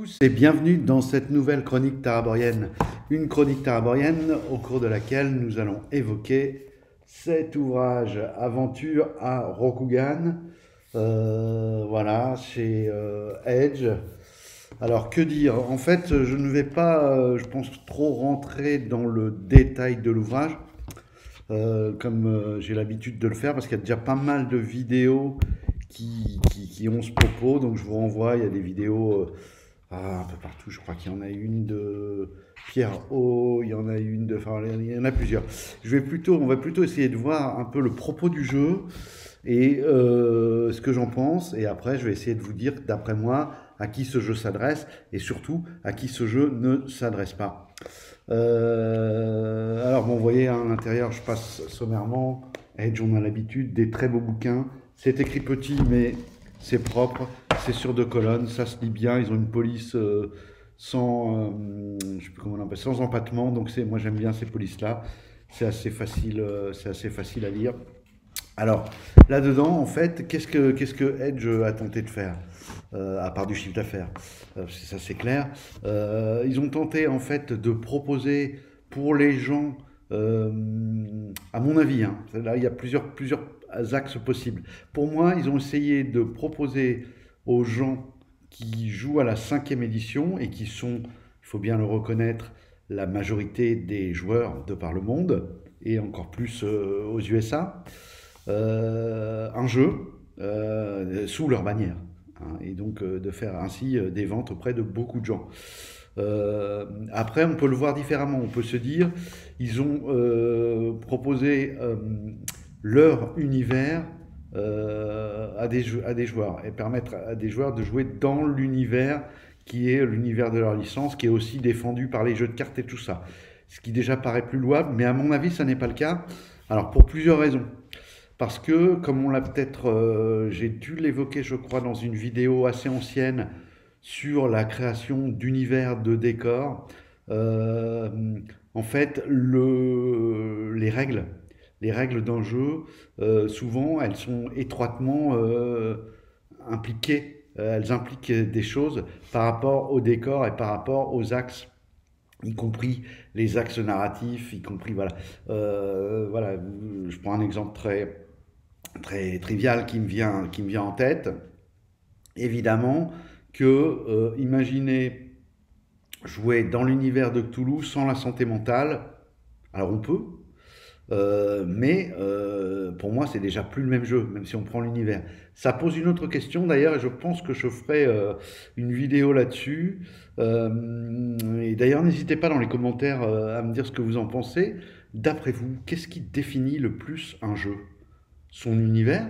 tous et bienvenue dans cette nouvelle chronique taraborienne. Une chronique taraborienne au cours de laquelle nous allons évoquer cet ouvrage Aventure à Rokugan, voilà, chez Edge. Alors que dire? En fait, je ne vais pas, je pense, trop rentrer dans le détail de l'ouvrage, comme j'ai l'habitude de le faire, parce qu'il y a déjà pas mal de vidéos qui ont ce propos, donc je vous renvoie, il y a des vidéos un peu partout, je crois qu'il y en a une de Pierre O, il y en a une de... Enfin, il y en a plusieurs. On va plutôt essayer de voir un peu le propos du jeu et ce que j'en pense, et après je vais essayer de vous dire, d'après moi, à qui ce jeu s'adresse, et surtout à qui ce jeu ne s'adresse pas. Alors bon, vous voyez, hein, à l'intérieur, je passe sommairement. Edge, on a l'habitude, des très beaux bouquins. C'est écrit petit, mais c'est propre. C'est sur deux colonnes, ça se lit bien. Ils ont une police sans, je sais plus comment on appelle, sans empattement. Donc moi j'aime bien ces polices-là. C'est assez facile à lire. Alors, là-dedans, en fait, qu'est-ce que Edge a tenté de faire, à part du chiffre d'affaires? Ça, c'est clair. Ils ont tenté, en fait, de proposer pour les gens, à mon avis, hein, là, il y a plusieurs axes possibles. Pour moi, ils ont essayé de proposer aux gens qui jouent à la 5e édition et qui sont, il faut bien le reconnaître, la majorité des joueurs de par le monde, et encore plus aux USA, un jeu sous leur bannière, hein, et donc de faire ainsi des ventes auprès de beaucoup de gens. Après, on peut le voir différemment. On peut se dire, ils ont proposé leur univers à des joueurs, et permettre à des joueurs de jouer dans l'univers qui est l'univers de leur licence, qui est aussi défendu par les jeux de cartes et tout ça. Ce qui déjà paraît plus louable, mais à mon avis, ça n'est pas le cas. Alors, pour plusieurs raisons. Parce que, comme on l'a peut-être, j'ai dû l'évoquer, je crois, dans une vidéo assez ancienne sur la création d'univers de décors, euh, en fait, les règles d'un jeu, souvent, elles sont étroitement impliquées. Elles impliquent des choses par rapport au décor et par rapport aux axes, y compris les axes narratifs, y compris, voilà. Voilà, je prends un exemple très trivial qui me vient en tête. Évidemment que, imaginez jouer dans l'univers de Cthulhu sans la santé mentale, alors on peut, mais pour moi c'est déjà plus le même jeu, même si on prend l'univers. Ça pose une autre question d'ailleurs, et je pense que je ferai une vidéo là-dessus. Et d'ailleurs, n'hésitez pas dans les commentaires à me dire ce que vous en pensez. D'après vous, qu'est-ce qui définit le plus un jeu? Son univers?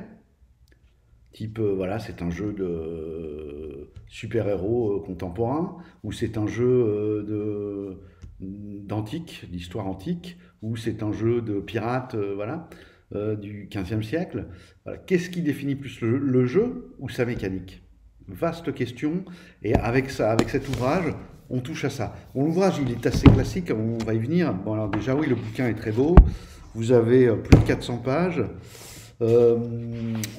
Type, voilà, c'est un jeu de super-héros contemporain, ou c'est un jeu d'antique, d'histoire antique, ou c'est un jeu de pirates, voilà, du 15e siècle. Voilà. Qu'est-ce qui définit plus le jeu ou sa mécanique? Vaste question, et avec ça, avec cet ouvrage, on touche à ça. Bon, l'ouvrage, il est assez classique, on va y venir. Bon, alors déjà, oui, le bouquin est très beau. Vous avez plus de 400 pages. Euh,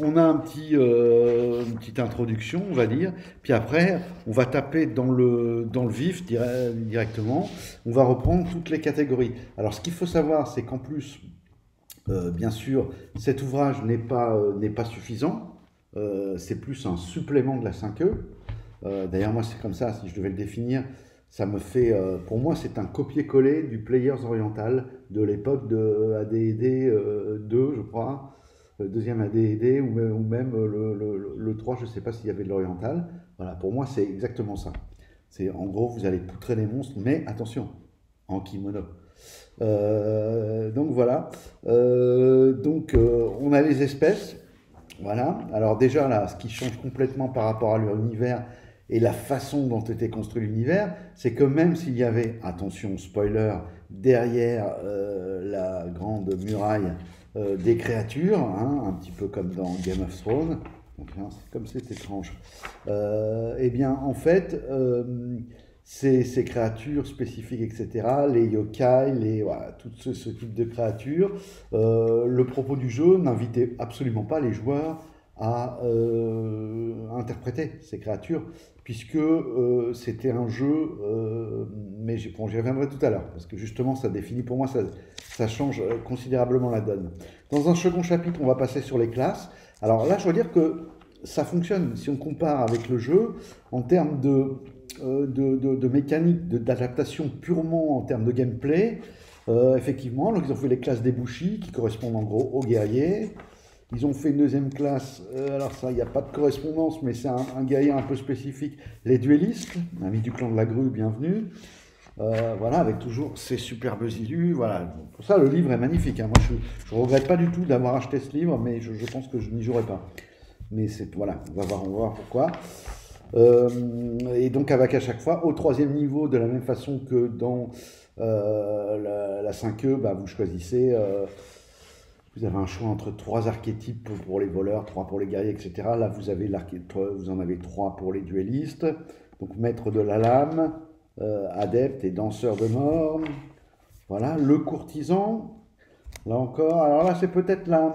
on a une petite introduction, on va dire. Puis après, on va taper dans le vif directement. On va reprendre toutes les catégories. Alors, ce qu'il faut savoir, c'est qu'en plus, bien sûr, cet ouvrage n'est pas suffisant. C'est plus un supplément de la 5e. D'ailleurs, moi, c'est comme ça, si je devais le définir, ça me fait, pour moi, c'est un copier-coller du Players Oriental de l'époque de AD&D 2, je crois, le deuxième AD&D, ou même le 3, je ne sais pas s'il y avait de l'oriental. Voilà, pour moi, c'est exactement ça. C'est, en gros, vous allez poutrer les monstres, mais attention, en kimono. Donc voilà. On a les espèces. Voilà. Alors déjà là, ce qui change complètement par rapport à leur univers et la façon dont était construit l'univers, c'est que même s'il y avait, attention, spoiler, derrière la grande muraille des créatures, hein, un petit peu comme dans Game of Thrones, donc, hein, comme c'est étrange, eh bien en fait, ces créatures spécifiques, etc., les yokai, voilà, tout ce type de créatures, le propos du jeu n'invitait absolument pas les joueurs à interpréter ces créatures, puisque c'était un jeu, mais bon, j'y reviendrai tout à l'heure, parce que justement ça définit pour moi, ça change considérablement la donne. Dans un second chapitre, on va passer sur les classes. Alors là, je dois dire que ça fonctionne, si on compare avec le jeu, en termes de mécanique, d'adaptation purement en termes de gameplay. Effectivement, donc ils ont fait les classes des Bushi, qui correspondent en gros aux guerriers. Ils ont fait une deuxième classe, alors ça, il n'y a pas de correspondance, mais c'est un guerrier un peu spécifique, les duellistes, amis du clan de la grue, bienvenue. Voilà, avec toujours ces superbes illus, voilà. Pour ça, le livre est magnifique, hein. Moi, je ne regrette pas du tout d'avoir acheté ce livre, mais je pense que je n'y jouerai pas. Mais c'est, voilà, on va voir pourquoi. Et donc avec à chaque fois, au troisième niveau, de la même façon que dans la 5e, bah, vous choisissez, vous avez un choix entre 3 archétypes pour les voleurs, 3 pour les guerriers, etc. Là, vous en avez 3 pour les duellistes, donc maître de la lame, adepte et danseur de mort. Voilà, le courtisan, là encore. Alors là, c'est peut-être là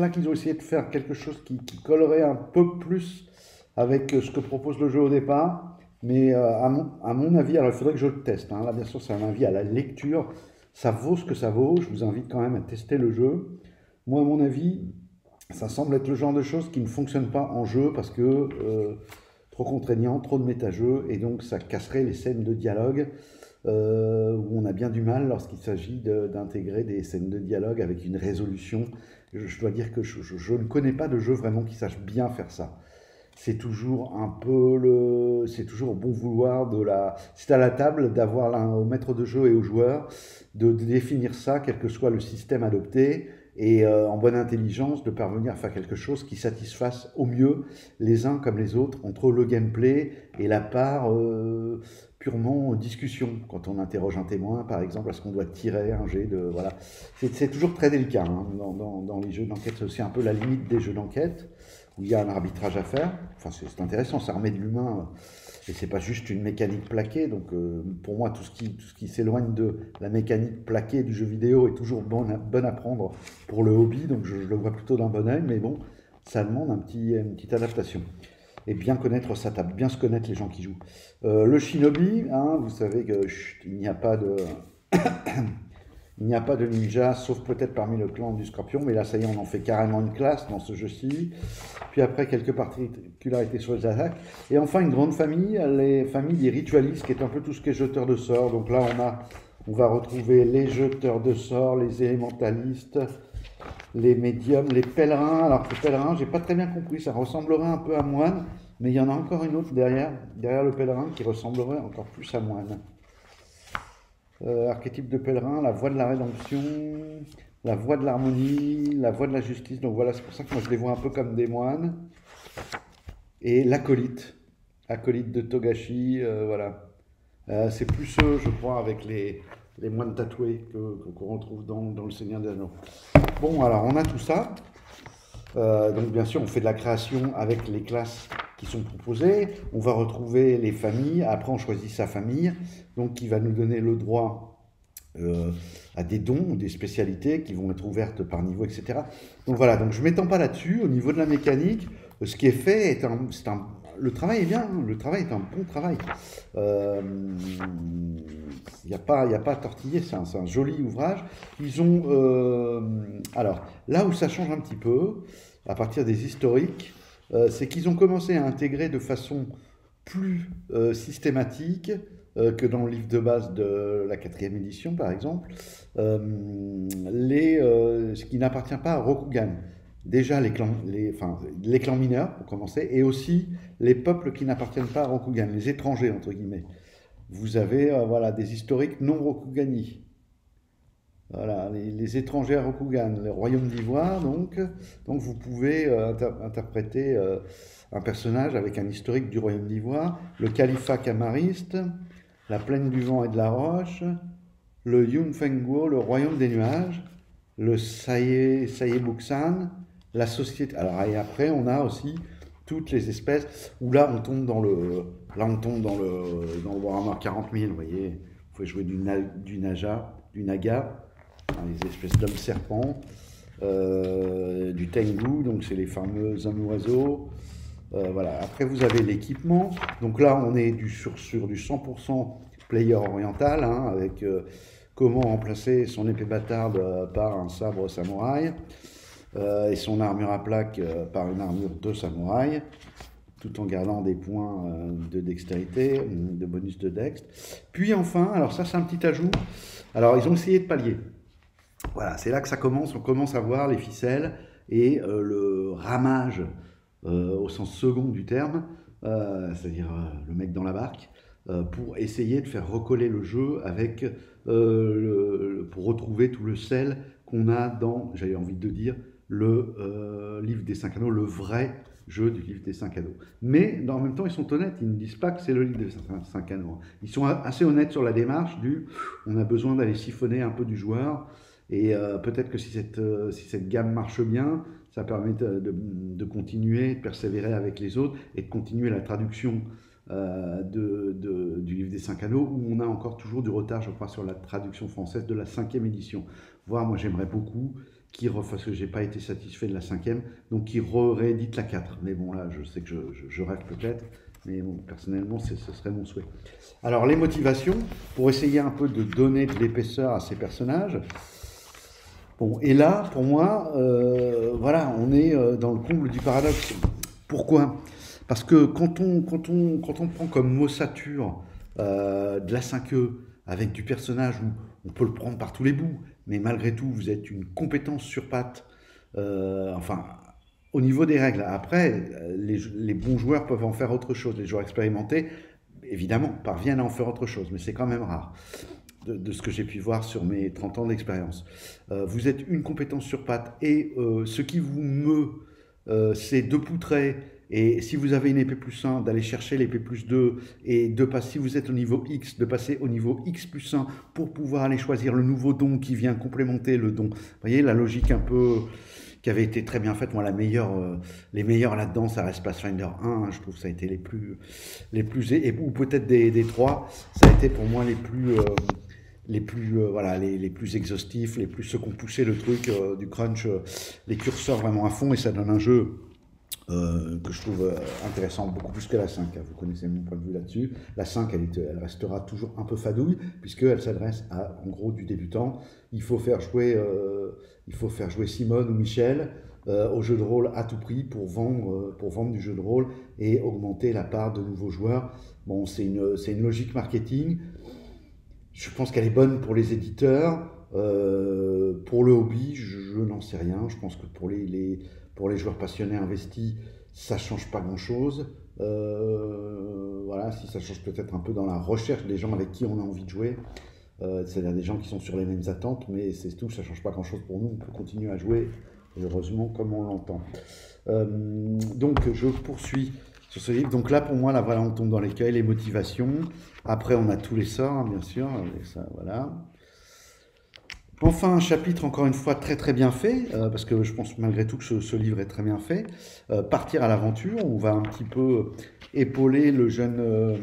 qu'ils ont essayé de faire quelque chose qui collerait un peu plus avec ce que propose le jeu au départ. Mais à mon avis, alors il faudrait que je le teste, hein. Là, bien sûr, c'est un avis à la lecture. Ça vaut ce que ça vaut. Je vous invite quand même à tester le jeu. Moi, à mon avis, ça semble être le genre de choses qui ne fonctionne pas en jeu parce que trop contraignant, trop de méta-jeux, et donc ça casserait les scènes de dialogue où on a bien du mal lorsqu'il s'agit d'intégrer des scènes de dialogue avec une résolution. Je dois dire que je ne connais pas de jeu vraiment qui sache bien faire ça. C'est toujours un peu c'est toujours au bon vouloir c'est à la table d'avoir au maître de jeu et aux joueurs de définir ça, quel que soit le système adopté, et en bonne intelligence de parvenir à faire quelque chose qui satisfasse au mieux les uns comme les autres, entre le gameplay et la part purement discussion. Quand on interroge un témoin, par exemple, est-ce qu'on doit tirer un jet de... Voilà. C'est toujours très délicat, hein, dans les jeux d'enquête. C'est aussi un peu la limite des jeux d'enquête, où il y a un arbitrage à faire. Enfin, c'est intéressant, ça remet de l'humain, et c'est pas juste une mécanique plaquée. Donc, pour moi, tout ce qui s'éloigne de la mécanique plaquée du jeu vidéo est toujours bon à prendre pour le hobby. Donc, je le vois plutôt d'un bon oeil, mais bon, ça demande une petite adaptation. Et bien connaître sa table, bien se connaître les gens qui jouent. Le shinobi, hein, vous savez qu'il n'y a pas de... Il n'y a pas de ninja, sauf peut-être parmi le clan du Scorpion, mais là, ça y est, on en fait carrément une classe dans ce jeu-ci. Puis après, quelques particularités sur les attaques. Et enfin, une grande famille, les familles des ritualistes, qui est un peu tout ce qui est jeteur de sorts. Donc là, on va retrouver les jeteurs de sorts, les élémentalistes, les médiums, les pèlerins. Alors, les pèlerins, j'ai pas très bien compris, ça ressemblerait un peu à moine, mais il y en a encore une autre derrière le pèlerin, qui ressemblerait encore plus à moine. Archétype de pèlerin, la voie de la rédemption, la voie de l'harmonie, la voie de la justice. Donc voilà, c'est pour ça que moi je les vois un peu comme des moines. Et l'acolyte, acolyte de Togashi, voilà. C'est plus ceux, je crois, avec les moines tatoués qu'on retrouve dans le Seigneur des Anneaux. Bon, alors on a tout ça. Donc bien sûr, on fait de la création avec les classes qui sont proposées. On va retrouver les familles. Après, on choisit sa famille, donc qui va nous donner le droit à des dons, des spécialités qui vont être ouvertes par niveau, etc. Donc voilà, donc je ne m'étends pas là-dessus. Au niveau de la mécanique, ce qui est fait le travail est bien, hein, le travail est un bon travail. Il n'y a pas à tortiller, c'est un joli ouvrage. Ils ont... alors, là où ça change un petit peu, à partir des historiques, c'est qu'ils ont commencé à intégrer de façon plus systématique que dans le livre de base de la 4e édition, par exemple, ce qui n'appartient pas à Rokugan. Déjà les clans mineurs, pour commencer, et aussi les peuples qui n'appartiennent pas à Rokugan, les étrangers, entre guillemets. Vous avez voilà, des historiques non Rokugani. Voilà, les étrangers à Rokugan, le royaume d'Ivoire, donc vous pouvez interpréter un personnage avec un historique du royaume d'Ivoire, le califat camariste, la plaine du vent et de la roche, le Yunfengguo, le royaume des nuages, le Saye-Buksan, la société. Alors, et après, on a aussi toutes les espèces, où là, on tombe dans le Warhammer 40 000, vous voyez, vous pouvez jouer du Naga, les espèces d'hommes serpents, du Tengu, donc c'est les fameux hommes oiseaux. Voilà. Après, vous avez l'équipement. Donc là, on est sur du 100% player oriental, hein, avec comment remplacer son épée bâtarde par un sabre samouraï et son armure à plaque par une armure de samouraï, tout en gardant des points de dextérité, de bonus de dex. Puis enfin, alors ça c'est un petit ajout, alors ils ont essayé de pallier. Voilà, c'est là que ça commence, on commence à voir les ficelles et le ramage au sens second du terme, c'est-à-dire le mec dans la barque, pour essayer de faire recoller le jeu avec, pour retrouver tout le sel qu'on a dans, j'avais envie de dire, le livre des 5 anneaux, le vrai jeu du livre des 5 anneaux. Mais en même temps, ils sont honnêtes, ils ne disent pas que c'est le livre des 5 anneaux. Ils sont assez honnêtes sur la démarche on a besoin d'aller siphonner un peu du joueur. Et peut-être que si cette gamme marche bien, ça permet de continuer, de persévérer avec les autres et de continuer la traduction du livre des 5 anneaux, où on a encore toujours du retard, je crois, sur la traduction française de la 5e édition. Voire, moi, j'aimerais beaucoup parce que j'ai pas été satisfait de la 5e, donc qui réédite la 4. Mais bon, là, je sais que je rêve peut-être, mais bon, personnellement, ce serait mon souhait. Alors, les motivations, pour essayer un peu de donner de l'épaisseur à ces personnages. Bon, et là, pour moi, voilà, on est dans le comble du paradoxe. Pourquoi? Parce que quand on prend comme ossature de la 5e avec du personnage où on peut le prendre par tous les bouts, mais malgré tout, vous êtes une compétence sur patte, enfin, au niveau des règles. Après, les bons joueurs peuvent en faire autre chose. Les joueurs expérimentés, évidemment, parviennent à en faire autre chose, mais c'est quand même rare. De ce que j'ai pu voir sur mes 30 ans d'expérience. Vous êtes une compétence sur patte et ce qui vous meut, c'est de poutrer. Et si vous avez une épée plus 1, d'aller chercher l'épée plus 2 et si vous êtes au niveau X, de passer au niveau X plus 1 pour pouvoir aller choisir le nouveau don qui vient complémenter le don. Vous voyez la logique un peu qui avait été très bien faite. Moi, les meilleurs là-dedans, ça reste Pathfinder 1. Hein, je trouve que ça a été les plus ou peut-être des 3. Ça a été pour moi les plus exhaustifs, ceux qui ont poussé le truc du crunch, les curseurs vraiment à fond, et ça donne un jeu que je trouve intéressant, beaucoup plus que la 5. Hein. Vous connaissez mon point de vue là-dessus. La 5, elle restera toujours un peu fadouille, puisqu'elle s'adresse à, en gros, du débutant. Il faut faire jouer Simone ou Michel au jeu de rôle à tout prix pour vendre du jeu de rôle et augmenter la part de nouveaux joueurs. Bon, c'est une logique marketing. Je pense qu'elle est bonne pour les éditeurs. Pour le hobby, je n'en sais rien. Je pense que pour les joueurs passionnés investis, ça ne change pas grand-chose. Voilà, si ça change peut-être un peu dans la recherche des gens avec qui on a envie de jouer. C'est-à-dire des gens qui sont sur les mêmes attentes, mais c'est tout, ça ne change pas grand-chose pour nous. On peut continuer à jouer, heureusement, comme on l'entend. Donc, je poursuis sur ce livre. Donc là, pour moi, là, voilà, on tombe dans l'écueil, les motivations. Après, on a tous les sorts, hein, bien sûr. Ça, voilà. Enfin, un chapitre, encore une fois, très très bien fait, parce que je pense malgré tout que ce livre est très bien fait. Partir à l'aventure, on va un petit peu épauler le jeune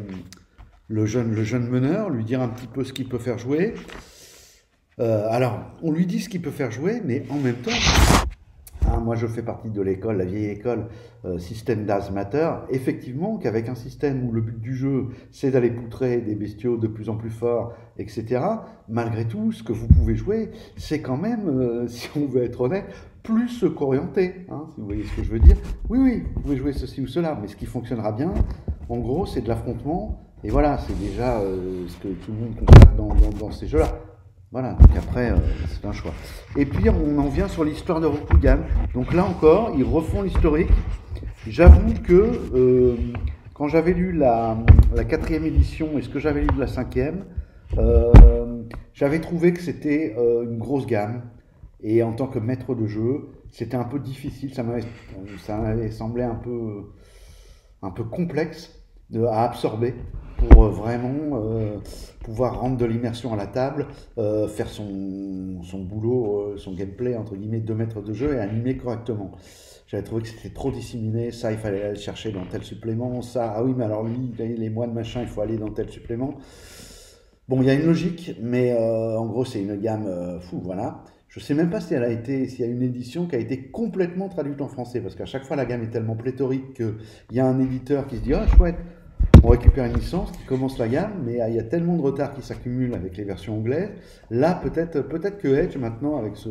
meneur, lui dire un petit peu ce qu'il peut faire jouer. Alors, on lui dit ce qu'il peut faire jouer, mais en même temps, hein, moi je fais partie de l'école, la vieille école système Does Matter. Effectivement, qu'avec un système où le but du jeu, c'est d'aller poutrer des bestiaux de plus en plus forts, etc., malgré tout, ce que vous pouvez jouer, c'est quand même, si on veut être honnête, plus qu'orienté, hein, si vous voyez ce que je veux dire. Oui, vous pouvez jouer ceci ou cela, mais ce qui fonctionnera bien, en gros, c'est de l'affrontement. Et voilà, c'est déjà ce que tout le monde constate dans ces jeux-là. Voilà, donc après, c'est un choix. Et puis, on en vient sur l'histoire de Rokugan. Donc là encore, ils refont l'historique. J'avoue que quand j'avais lu la 4e édition et ce que j'avais lu de la 5e, j'avais trouvé que c'était une grosse gamme. Et en tant que maître de jeu, c'était un peu difficile. Ça m'avait semblé un peu complexe à absorber pour vraiment pouvoir rendre de l'immersion à la table, faire son boulot, son gameplay, entre guillemets, de maître de jeu et animer correctement. J'avais trouvé que c'était trop disséminé, ça il fallait aller le chercher dans tel supplément, ça, ah oui mais alors lui, les moines machin, il faut aller dans tel supplément. Bon, il y a une logique, mais en gros, c'est une gamme fou, voilà. Je sais même pas si elle a été, s'il y a une édition qui a été complètement traduite en français, parce qu'à chaque fois, la gamme est tellement pléthorique qu'il y a un éditeur qui se dit, ah, chouette, on récupère une licence, qui commence la gamme, mais il y a tellement de retard qui s'accumule avec les versions anglaises. Là, peut-être que Edge, maintenant, avec ce,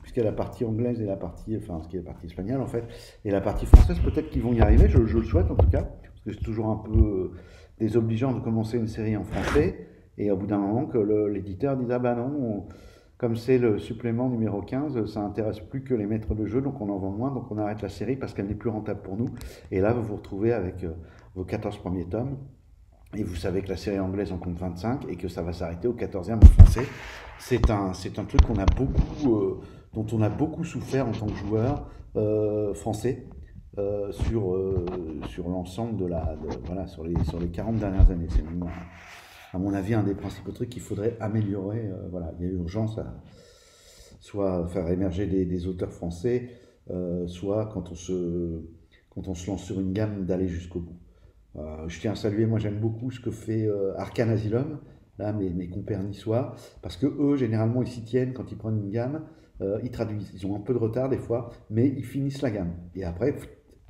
puisqu'il y a la partie anglaise et la partie, enfin, ce qui est la partie espagnole, en fait, et la partie française, peut-être qu'ils vont y arriver, je le souhaite en tout cas, parce que c'est toujours un peu désobligeant de commencer une série en français. Et au bout d'un moment, que l'éditeur dise, ah bah non, comme c'est le supplément numéro 15, ça intéresse plus que les maîtres de jeu, donc on en vend moins, donc on arrête la série parce qu'elle n'est plus rentable pour nous. Et là, vous vous retrouvez avec vos 14 premiers tomes, et vous savez que la série anglaise en compte 25, et que ça va s'arrêter au 14e en français. C'est un truc dont on a beaucoup souffert en tant que joueur français. Sur l'ensemble voilà, sur les 40 dernières années. C'est vraiment, à mon avis, un des principaux trucs qu'il faudrait améliorer. Voilà, il y a urgence à soit faire émerger des auteurs français, soit quand on se lance sur une gamme, d'aller jusqu'au bout. Je tiens à saluer, moi j'aime beaucoup ce que fait Arcane Asylum, là mes compères niçois, parce que eux généralement ils s'y tiennent quand ils prennent une gamme, ils traduisent, ils ont un peu de retard des fois, mais ils finissent la gamme. Et après,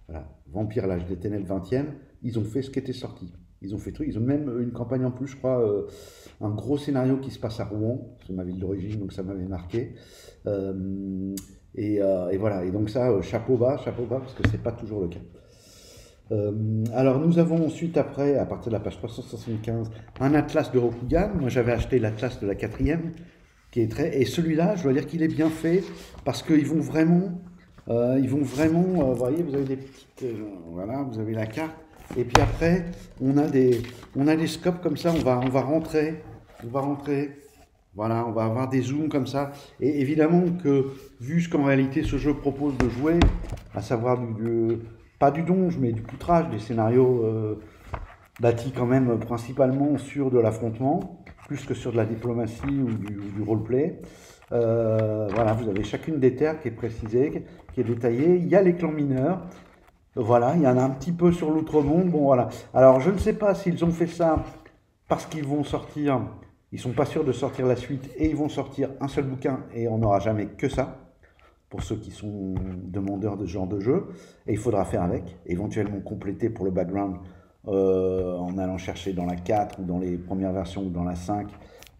voilà, Vampire l'âge des ténèbres 20e, ils ont fait ce qui était sorti. Ils ont fait truc, ils ont même une campagne en plus, je crois, un gros scénario qui se passe à Rouen, c'est ma ville d'origine, donc ça m'avait marqué. Et voilà, et donc ça, chapeau bas, parce que c'est pas toujours le cas. Alors nous avons ensuite après, à partir de la page 375, un atlas de Rokugan. Moi j'avais acheté l'atlas de la 4e, qui est très... Et celui-là, je dois dire qu'il est bien fait, parce qu'ils vont vraiment... vous voyez, vous avez des petites... voilà, vous avez la carte. Et puis après, on a des scopes comme ça, on va rentrer, voilà, on va avoir des zooms comme ça. Et évidemment que, vu ce qu'en réalité ce jeu propose de jouer, à savoir pas du donge, mais du poutrage, des scénarios bâtis quand même principalement sur de l'affrontement, plus que sur de la diplomatie ou du roleplay. Voilà, vous avez chacune des terres qui est précisée, qui est détaillée. Il y a les clans mineurs. Voilà, il y en a un petit peu sur l'outre-monde. Bon, voilà. Alors, je ne sais pas s'ils ont fait ça parce qu'ils vont sortir, ils sont pas sûrs de sortir la suite et ils vont sortir un seul bouquin et on n'aura jamais que ça, pour ceux qui sont demandeurs de ce genre de jeu. Et il faudra faire avec, éventuellement compléter pour le background en allant chercher dans la 4 ou dans les premières versions ou dans la 5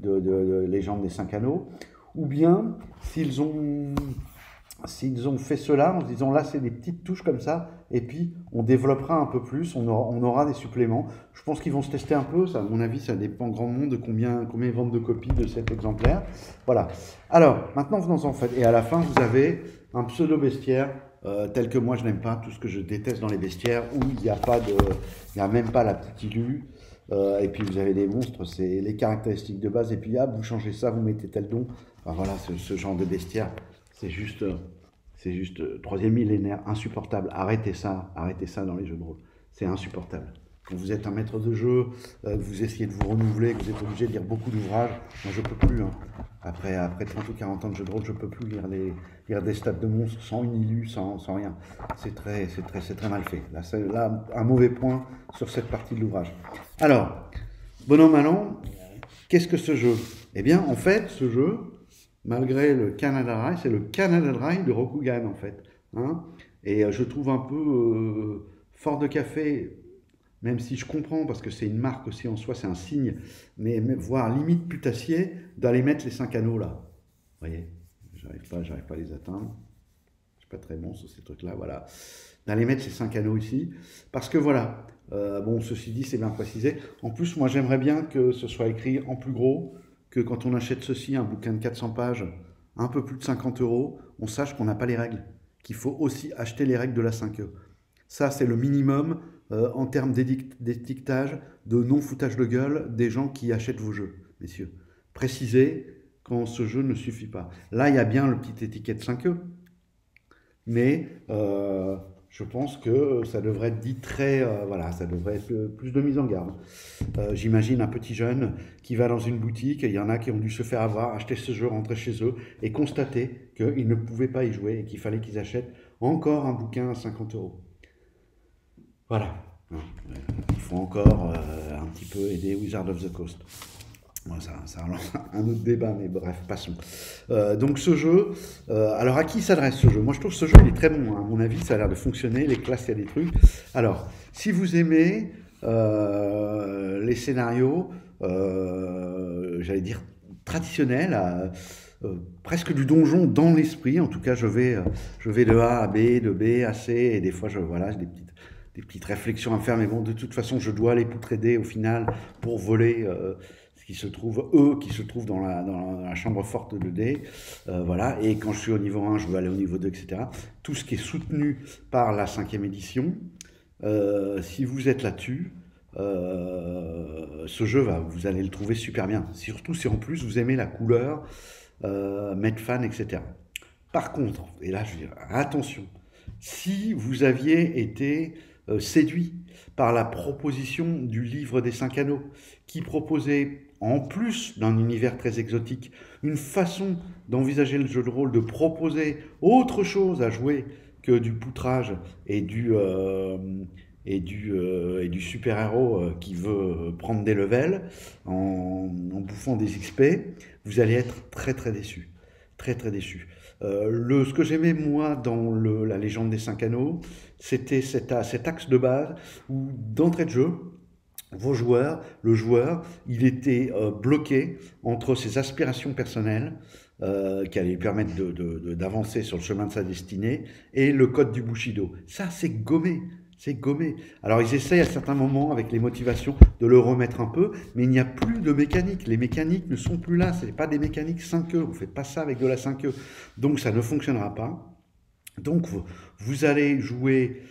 de Légende des 5 Anneaux. Ou bien, s'ils ont fait cela en se disant là c'est des petites touches comme ça et puis on développera un peu plus, on aura des suppléments. Je pense qu'ils vont se tester un peu, ça, à mon avis ça dépend grandement de combien ils vendent de copies de cet exemplaire. Voilà. Alors maintenant venons en fait, et à la fin vous avez un pseudo bestiaire tel que moi je n'aime pas, tout ce que je déteste dans les bestiaires où il n'y a même pas la petite illu. Et puis vous avez des monstres, c'est les caractéristiques de base, et puis vous changez ça, vous mettez tel don. Enfin, voilà, ce genre de bestiaire, c'est juste troisième millénaire, insupportable. Arrêtez ça dans les jeux de rôle. C'est insupportable. Quand vous êtes un maître de jeu, vous essayez de vous renouveler, que vous êtes obligé de lire beaucoup d'ouvrages, moi je peux plus. Hein. Après 30 ou 40 ans de jeu de rôle, je peux plus lire des stats de monstres sans une illu, sans rien. C'est très mal fait. Là, un mauvais point sur cette partie de l'ouvrage. Alors, bon an, mal an, qu'est-ce que ce jeu? Eh bien, en fait, ce jeu, malgré le Canada Dry, c'est le Canada Dry de Rokugan, en fait. Hein, et je trouve un peu fort de café, même si je comprends, parce que c'est une marque aussi en soi, c'est un signe, mais voire limite putassier, d'aller mettre les 5 anneaux là. Vous voyez, j'arrive pas à les atteindre. Je suis pas très bon sur ces trucs-là, voilà. D'aller mettre ces 5 anneaux ici, parce que voilà, bon, ceci dit, c'est bien précisé. En plus, moi, j'aimerais bien que ce soit écrit en plus gros, que quand on achète ceci, un bouquin de 400 pages, un peu plus de 50 €, on sache qu'on n'a pas les règles, qu'il faut aussi acheter les règles de la 5e. Ça, c'est le minimum en termes d'étiquetage, de non-foutage de gueule des gens qui achètent vos jeux, messieurs. Précisez quand ce jeu ne suffit pas. Là, il y a bien le petit étiquette 5e, mais je pense que ça devrait être dit voilà, ça devrait être plus de mise en garde. J'imagine un petit jeune qui va dans une boutique, et il y en a qui ont dû se faire avoir, acheter ce jeu, rentrer chez eux, et constater qu'ils ne pouvaient pas y jouer, et qu'il fallait qu'ils achètent encore un bouquin à 50 €. Voilà. Il faut encore un petit peu aider Wizard of the Coast. Bon, ça relance un autre débat, mais bref, passons. Donc ce jeu, alors à qui s'adresse ce jeu? Moi je trouve que ce jeu il est très bon, hein. À mon avis ça a l'air de fonctionner, les classes il y a des trucs. Alors, si vous aimez les scénarios, j'allais dire traditionnels, presque du donjon dans l'esprit, en tout cas je vais de A à B, de B à C, et des fois voilà, j'ai des petites réflexions à faire, mais bon, de toute façon je dois les poutrer au final pour voler ce qui se trouve, eux, qui se trouvent dans la chambre forte de dés. Voilà. Et quand je suis au niveau 1, je veux aller au niveau 2, etc. Tout ce qui est soutenu par la 5e édition, si vous êtes là-dessus, ce jeu, vous allez le trouver super bien. Surtout si en plus vous aimez la couleur, Medfan, etc. Par contre, et là je dis attention, si vous aviez été séduit par la proposition du livre des 5 anneaux, qui proposait, en plus d'un univers très exotique, une façon d'envisager le jeu de rôle, de proposer autre chose à jouer que du poutrage et du super-héros qui veut prendre des levels en bouffant des XP, vous allez être très très déçu. Très très déçu. Ce que j'aimais moi dans la légende des 5 anneaux, c'était cet axe de base où d'entrée de jeu, le joueur, il était bloqué entre ses aspirations personnelles qui allaient lui permettre d'avancer sur le chemin de sa destinée et le code du Bushido. Ça, c'est gommé. C'est gommé. Alors ils essayent à certains moments avec les motivations de le remettre un peu, mais il n'y a plus de mécanique. Les mécaniques ne sont plus là. Ce n'est pas des mécaniques 5E. Vous ne faites pas ça avec de la 5E. Donc ça ne fonctionnera pas. Donc vous allez jouer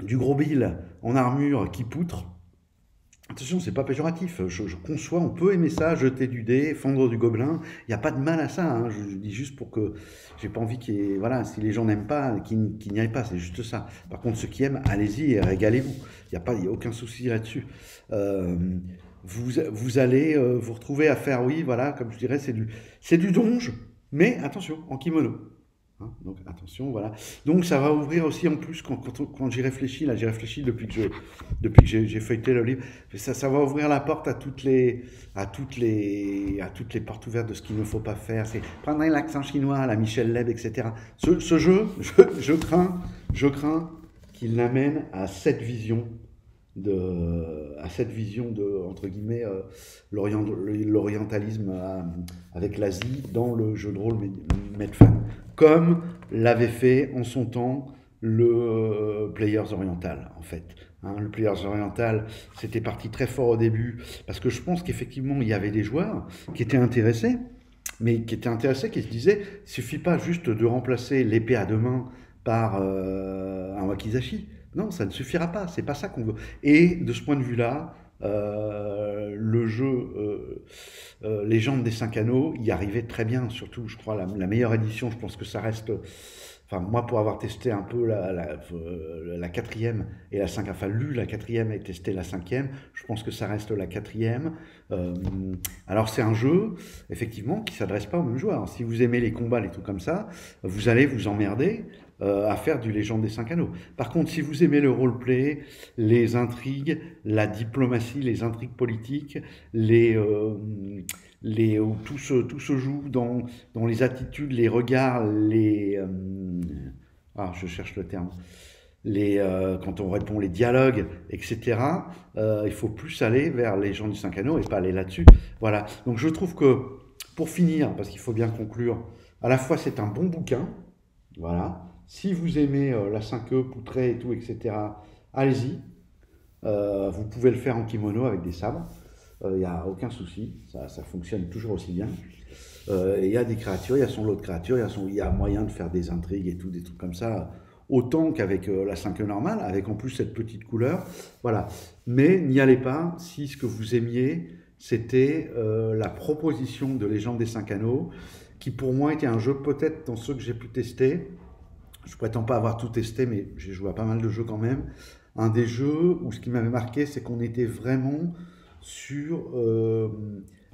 du gros bill en armure qui poutre. Attention, c'est pas péjoratif. Je conçois, on peut aimer ça, jeter du dé, fendre du gobelin. Il n'y a pas de mal à ça. Hein. Je dis juste pour que j'ai pas envie qu'il y ait, voilà, si les gens n'aiment pas, qu'ils n'y aillent pas. C'est juste ça. Par contre, ceux qui aiment, allez-y et régalez-vous. Il y a aucun souci là-dessus. Vous allez vous retrouver à faire, oui, voilà, comme je dirais, c'est du donge, mais attention, en kimono. Hein, donc attention, voilà. Donc ça va ouvrir aussi en plus quand j'y réfléchis, là j'ai réfléchi depuis que j'ai feuilleté le livre, ça va ouvrir la porte à toutes les portes ouvertes de ce qu'il ne faut pas faire. C'est prendre l'accent chinois, la Michel Leb, etc. Ce jeu, je crains qu'il l'amène à cette vision de entre guillemets l'orientalisme avec l'Asie dans le jeu de rôle Medfan, comme l'avait fait en son temps le Players Oriental en fait. Hein, le Players Oriental, c'était parti très fort au début parce que je pense qu'effectivement il y avait des joueurs qui étaient intéressés, qui se disaient il suffit pas juste de remplacer l'épée à deux mains par un wakizashi. Non, ça ne suffira pas, c'est pas ça qu'on veut. Et de ce point de vue-là, le jeu Légende des 5 anneaux y arrivait très bien, surtout, je crois, la meilleure édition, je pense que ça reste. Enfin, moi, pour avoir testé un peu la quatrième et la cinquième, enfin, lu la quatrième et testé la cinquième, je pense que ça reste la quatrième. Alors, c'est un jeu, effectivement, qui ne s'adresse pas aux mêmes joueurs. Si vous aimez les combats, les trucs comme ça, vous allez vous emmerder à faire du Légende des 5 anneaux. Par contre, si vous aimez le roleplay, les intrigues, la diplomatie, les intrigues politiques, où tout se joue dans les attitudes, les regards, je cherche le terme, quand on répond, les dialogues, etc., il faut plus aller vers les gens du 5 anneaux et pas aller là-dessus. Voilà. Donc je trouve que, pour finir, parce qu'il faut bien conclure, à la fois c'est un bon bouquin, voilà. Si vous aimez la 5e, poutrée et tout, etc., allez-y. Vous pouvez le faire en kimono avec des sabres. Il n'y a aucun souci, ça fonctionne toujours aussi bien. Il y a des créatures, il y a son lot de créatures, il y a moyen de faire des intrigues et tout, des trucs comme ça, autant qu'avec la 5e normale, avec en plus cette petite couleur. Voilà. Mais n'y allez pas si ce que vous aimiez, c'était la proposition de Légende des 5 anneaux, qui pour moi était un jeu peut-être dans ceux que j'ai pu tester. Je ne prétends pas avoir tout testé, mais j'ai joué à pas mal de jeux quand même. Un des jeux où ce qui m'avait marqué, c'est qu'on était vraiment sur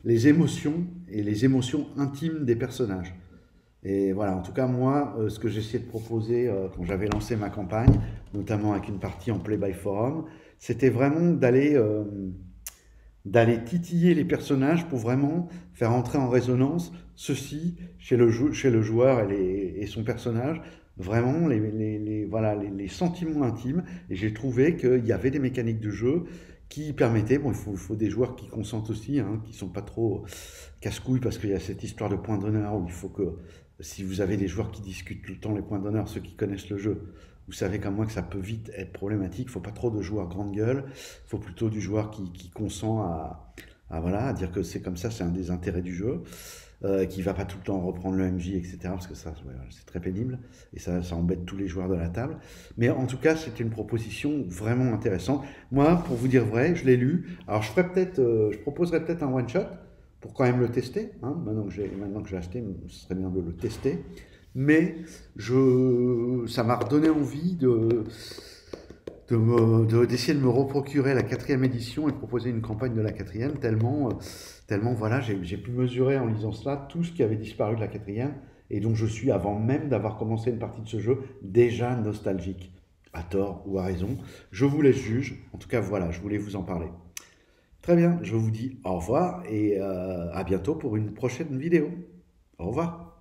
les émotions et les émotions intimes des personnages. Et voilà, en tout cas, moi, ce que j'essayais de proposer quand j'avais lancé ma campagne, notamment avec une partie en play by forum, c'était vraiment d'aller d'aller titiller les personnages pour vraiment faire entrer en résonance ceci chez chez le joueur et son personnage, vraiment voilà, les sentiments intimes. Et j'ai trouvé qu'il y avait des mécaniques de jeu qui permettaient, bon, faut des joueurs qui consentent aussi, hein, qui sont pas trop casse-couilles, parce qu'il y a cette histoire de points d'honneur où il faut que, si vous avez des joueurs qui discutent tout le temps les points d'honneur, ceux qui connaissent le jeu, vous savez comme moi que ça peut vite être problématique. Il ne faut pas trop de joueurs grande gueule. Il faut plutôt du joueur qui consent voilà, à dire que c'est comme ça, c'est un des intérêts du jeu, qui ne va pas tout le temps reprendre le MJ, etc. Parce que ça, ouais, c'est très pénible et ça embête tous les joueurs de la table. Mais en tout cas, c'est une proposition vraiment intéressante. Moi, pour vous dire vrai, je l'ai lu. Alors, je proposerais peut-être un one shot pour quand même le tester. Hein. Maintenant que j'ai acheté, ce serait bien de le tester. Mais ça m'a redonné envie d'essayer de me reprocurer la quatrième édition et proposer une campagne de la quatrième, tellement voilà, j'ai pu mesurer en lisant cela tout ce qui avait disparu de la quatrième et dont je suis, avant même d'avoir commencé une partie de ce jeu, déjà nostalgique, à tort ou à raison. Je vous laisse juge. En tout cas, voilà, je voulais vous en parler. Très bien, je vous dis au revoir et à bientôt pour une prochaine vidéo. Au revoir.